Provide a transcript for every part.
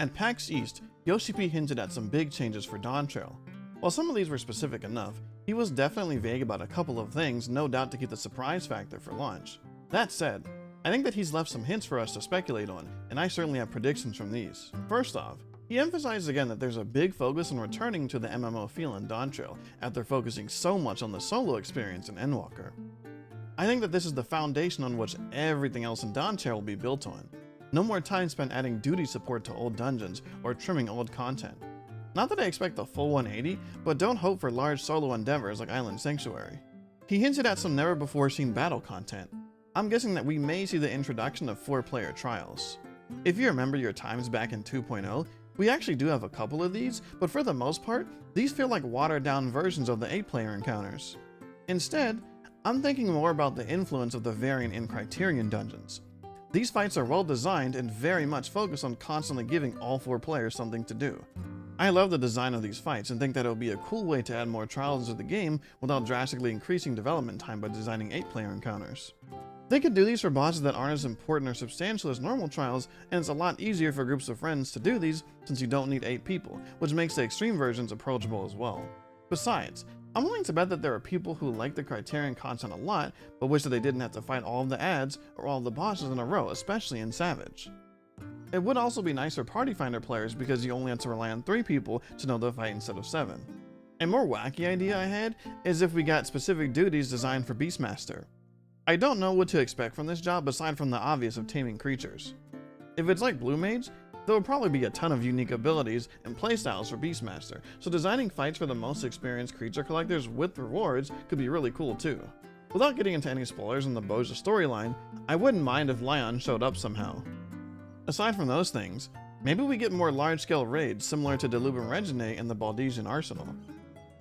At PAX East, Yoshi P hinted at some big changes for Dawntrail. While some of these were specific enough, he was definitely vague about a couple of things, no doubt to keep the surprise factor for launch. That said, I think that he's left some hints for us to speculate on, and I certainly have predictions from these. First off, he emphasized again that there's a big focus on returning to the MMO feel in Dawntrail after focusing so much on the solo experience in Endwalker. I think that this is the foundation on which everything else in Dawntrail will be built on. No more time spent adding duty support to old dungeons or trimming old content. Not that I expect the full 180, but don't hope for large solo endeavors like Island Sanctuary. He hinted at some never before seen battle content. I'm guessing that we may see the introduction of 4-player trials. If you remember your times back in 2.0, we actually do have a couple of these, but for the most part, these feel like watered down versions of the 8-player encounters. Instead, I'm thinking more about the influence of the variant in Criterion dungeons. These fights are well designed and very much focused on constantly giving all 4 players something to do. I love the design of these fights and think that it would be a cool way to add more trials to the game without drastically increasing development time by designing 8-player encounters. They could do these for bosses that aren't as important or substantial as normal trials, and it's a lot easier for groups of friends to do these since you don't need 8 people, which makes the extreme versions approachable as well. Besides, I'm willing to bet that there are people who like the Criterion content a lot, but wish that they didn't have to fight all of the ads or all of the bosses in a row, especially in Savage. It would also be nice for Party Finder players because you only have to rely on 3 people to know the fight instead of 7. A more wacky idea I had is if we got specific duties designed for Beastmaster. I don't know what to expect from this job aside from the obvious of taming creatures. If it's like Blue Mage, there will probably be a ton of unique abilities and playstyles for Beastmaster, so designing fights for the most experienced creature collectors with rewards could be really cool too. Without getting into any spoilers on the Boja storyline, I wouldn't mind if Lion showed up somehow. Aside from those things, maybe we get more large-scale raids similar to Delubin Regine and the Baldesian Arsenal.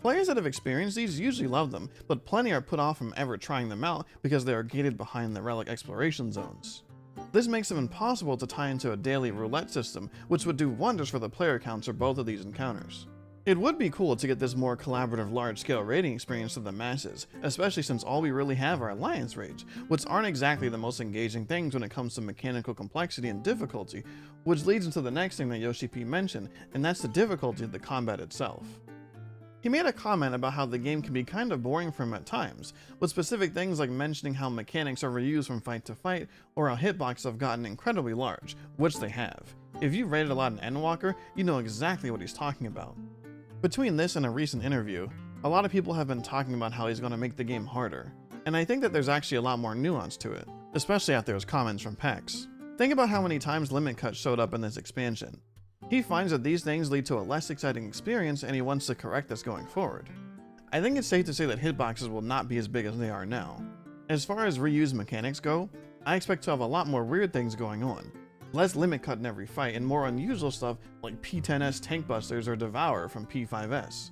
Players that have experienced these usually love them, but plenty are put off from ever trying them out because they are gated behind the relic exploration zones. This makes them impossible to tie into a daily roulette system, which would do wonders for the player counts for both of these encounters. It would be cool to get this more collaborative large-scale raiding experience to the masses, especially since all we really have are alliance raids, which aren't exactly the most engaging things when it comes to mechanical complexity and difficulty, which leads into the next thing that Yoshi P mentioned, and that's the difficulty of the combat itself. He made a comment about how the game can be kind of boring for him at times, with specific things like mentioning how mechanics are reused from fight to fight, or how hitboxes have gotten incredibly large, which they have. If you've raided a lot in Endwalker, you know exactly what he's talking about. Between this and a recent interview, a lot of people have been talking about how he's going to make the game harder, and I think that there's actually a lot more nuance to it, especially after his comments from PAX. Think about how many times limit cuts showed up in this expansion. He finds that these things lead to a less exciting experience and he wants to correct this going forward. I think it's safe to say that hitboxes will not be as big as they are now. As far as reused mechanics go, I expect to have a lot more weird things going on. Less limit cut in every fight and more unusual stuff like P10S Tank Busters or Devour from P5S.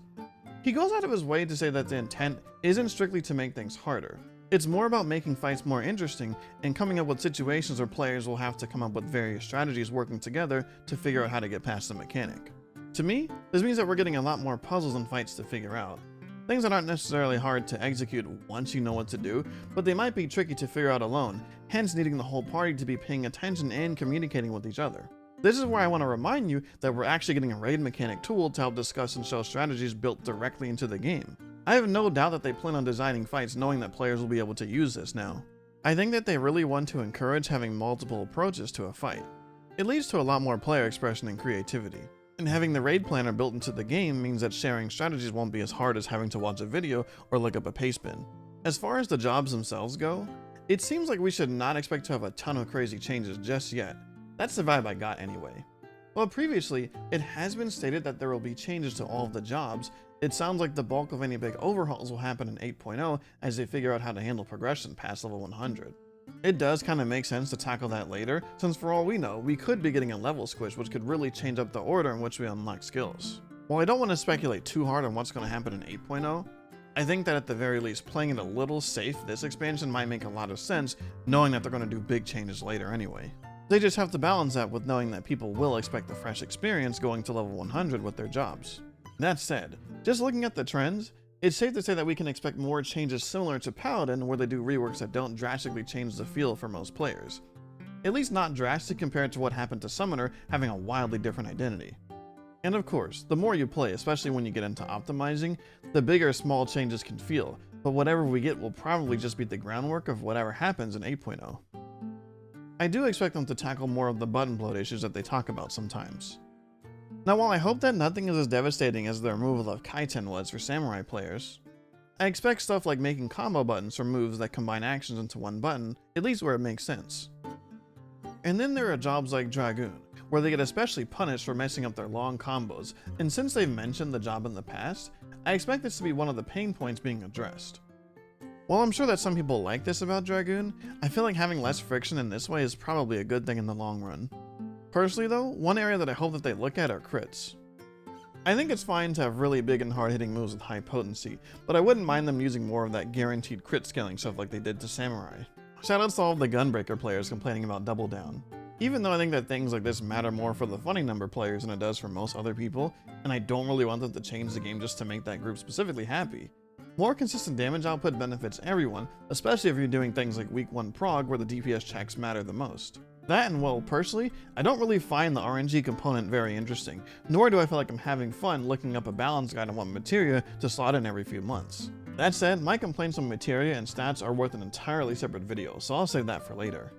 He goes out of his way to say that the intent isn't strictly to make things harder. It's more about making fights more interesting and coming up with situations where players will have to come up with various strategies working together to figure out how to get past the mechanic. To me, this means that we're getting a lot more puzzles and fights to figure out. Things that aren't necessarily hard to execute once you know what to do, but they might be tricky to figure out alone, hence needing the whole party to be paying attention and communicating with each other. This is where I want to remind you that we're actually getting a raid mechanic tool to help discuss and show strategies built directly into the game. I have no doubt that they plan on designing fights knowing that players will be able to use this now. I think that they really want to encourage having multiple approaches to a fight. It leads to a lot more player expression and creativity. And having the raid planner built into the game means that sharing strategies won't be as hard as having to watch a video or look up a paste bin. As far as the jobs themselves go, it seems like we should not expect to have a ton of crazy changes just yet. That's the vibe I got anyway. While previously, it has been stated that there will be changes to all of the jobs, it sounds like the bulk of any big overhauls will happen in 8.0 as they figure out how to handle progression past level 100. It does kind of make sense to tackle that later, since for all we know, we could be getting a level squish which could really change up the order in which we unlock skills. While I don't want to speculate too hard on what's going to happen in 8.0, I think that at the very least playing it a little safe this expansion might make a lot of sense, knowing that they're going to do big changes later anyway. They just have to balance that with knowing that people will expect a fresh experience going to level 100 with their jobs. That said, just looking at the trends, it's safe to say that we can expect more changes similar to Paladin where they do reworks that don't drastically change the feel for most players. at least not drastic compared to what happened to Summoner having a wildly different identity. And of course, the more you play, especially when you get into optimizing, the bigger small changes can feel, but whatever we get will probably just be the groundwork of whatever happens in 8.0. I do expect them to tackle more of the button bloat issues that they talk about sometimes. Now, while I hope that nothing is as devastating as the removal of Kaiten was for samurai players, I expect stuff like making combo buttons for moves that combine actions into one button, at least where it makes sense. And then there are jobs like Dragoon, where they get especially punished for messing up their long combos, and since they've mentioned the job in the past, I expect this to be one of the pain points being addressed. While I'm sure that some people like this about Dragoon, I feel like having less friction in this way is probably a good thing in the long run. Personally though, one area that I hope that they look at are crits. I think it's fine to have really big and hard-hitting moves with high potency, but I wouldn't mind them using more of that guaranteed crit scaling stuff like they did to Samurai. Shoutouts to all of the Gunbreaker players complaining about Double Down. Even though I think that things like this matter more for the funny number players than it does for most other people, and I don't really want them to change the game just to make that group specifically happy, more consistent damage output benefits everyone, especially if you're doing things like week 1 prog where the DPS checks matter the most. That and well, personally, I don't really find the RNG component very interesting, nor do I feel like I'm having fun looking up a balance guide on what materia to slot in every few months. That said, my complaints on materia and stats are worth an entirely separate video, so I'll save that for later.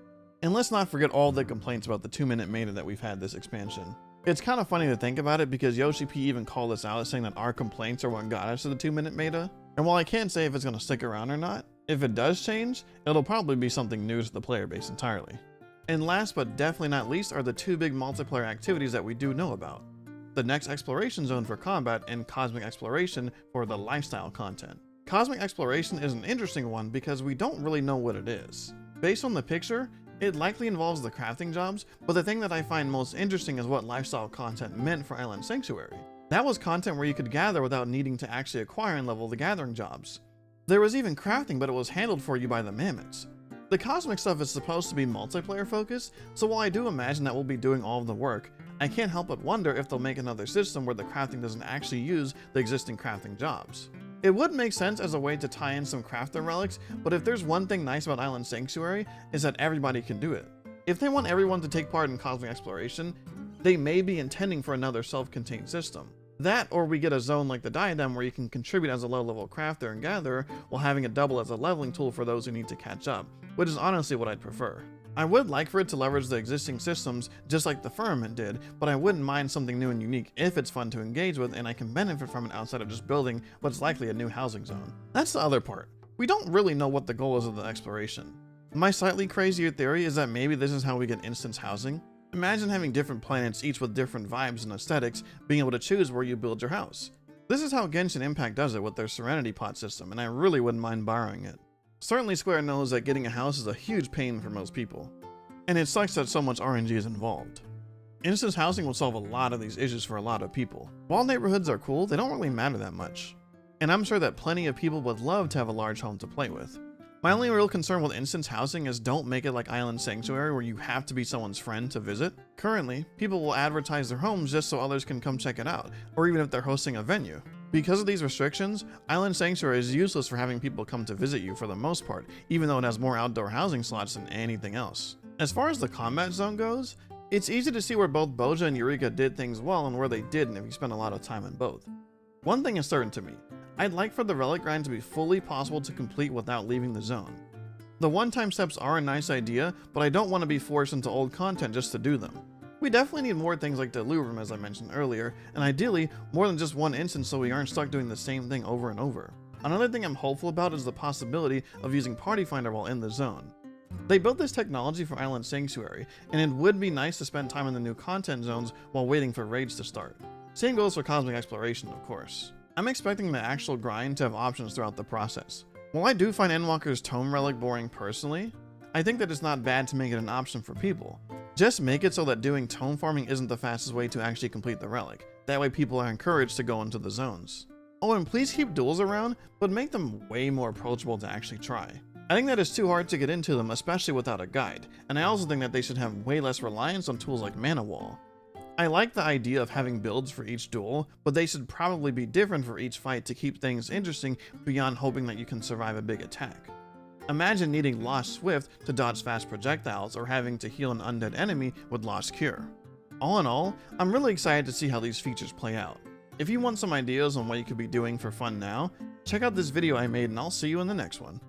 And let's not forget all the complaints about the 2-minute meta that we've had this expansion. It's kind of funny to think about it because Yoshi P even called us out saying that our complaints are what got us to the 2-minute meta. And while I can't say if it's going to stick around or not, if it does change, it'll probably be something new to the player base entirely. And last but definitely not least are the 2 big multiplayer activities that we do know about. The next exploration zone for combat and Cosmic Exploration for the lifestyle content. Cosmic Exploration is an interesting one because we don't really know what it is. Based on the picture, it likely involves the crafting jobs, but the thing that I find most interesting is what lifestyle content meant for Island Sanctuary. That was content where you could gather without needing to actually acquire and level the gathering jobs. There was even crafting, but it was handled for you by the mammoths. The cosmic stuff is supposed to be multiplayer focused, so while I do imagine that we'll be doing all of the work, I can't help but wonder if they'll make another system where the crafting doesn't actually use the existing crafting jobs. It would make sense as a way to tie in some crafter relics, but if there's one thing nice about Island Sanctuary, is that everybody can do it. If they want everyone to take part in Cosmic Exploration, they may be intending for another self-contained system. That, or we get a zone like the Diadem where you can contribute as a low-level crafter and gatherer, while having it double as a leveling tool for those who need to catch up, which is honestly what I'd prefer. I would like for it to leverage the existing systems just like the Firmament did, but I wouldn't mind something new and unique if it's fun to engage with and I can benefit from it outside of just building what's likely a new housing zone. That's the other part. We don't really know what the goal is of the exploration. My slightly crazier theory is that maybe this is how we get instance housing. Imagine having different planets, each with different vibes and aesthetics, being able to choose where you build your house. This is how Genshin Impact does it with their Serenity Pot system, and I really wouldn't mind borrowing it. Certainly Square knows that getting a house is a huge pain for most people, and it sucks that so much RNG is involved. Instance housing will solve a lot of these issues for a lot of people. While neighborhoods are cool, they don't really matter that much. And I'm sure that plenty of people would love to have a large home to play with. My only real concern with instance housing is don't make it like Island Sanctuary where you have to be someone's friend to visit. Currently, people will advertise their homes just so others can come check it out, or even if they're hosting a venue. Because of these restrictions, Island Sanctuary is useless for having people come to visit you for the most part, even though it has more outdoor housing slots than anything else. As far as the combat zone goes, it's easy to see where both Boja and Eureka did things well and where they didn't if you spend a lot of time in both. One thing is certain to me, I'd like for the relic grind to be fully possible to complete without leaving the zone. The one-time steps are a nice idea, but I don't want to be forced into old content just to do them. We definitely need more things like the loot room as I mentioned earlier, and ideally, more than just one instance so we aren't stuck doing the same thing over and over. Another thing I'm hopeful about is the possibility of using Party Finder while in the zone. They built this technology for Island Sanctuary, and it would be nice to spend time in the new content zones while waiting for raids to start. Same goes for Cosmic Exploration, of course. I'm expecting the actual grind to have options throughout the process. While I do find Endwalker's Tome Relic boring personally, I think that it's not bad to make it an option for people. Just make it so that doing tome farming isn't the fastest way to actually complete the relic. That way people are encouraged to go into the zones. Oh, and please keep duels around, but make them way more approachable to actually try. I think that it's too hard to get into them, especially without a guide, and I also think that they should have way less reliance on tools like Mana Wall. I like the idea of having builds for each duel, but they should probably be different for each fight to keep things interesting beyond hoping that you can survive a big attack. Imagine needing Lost Swift to dodge fast projectiles or having to heal an undead enemy with Lost Cure. All in all, I'm really excited to see how these features play out. If you want some ideas on what you could be doing for fun now, check out this video I made and I'll see you in the next one.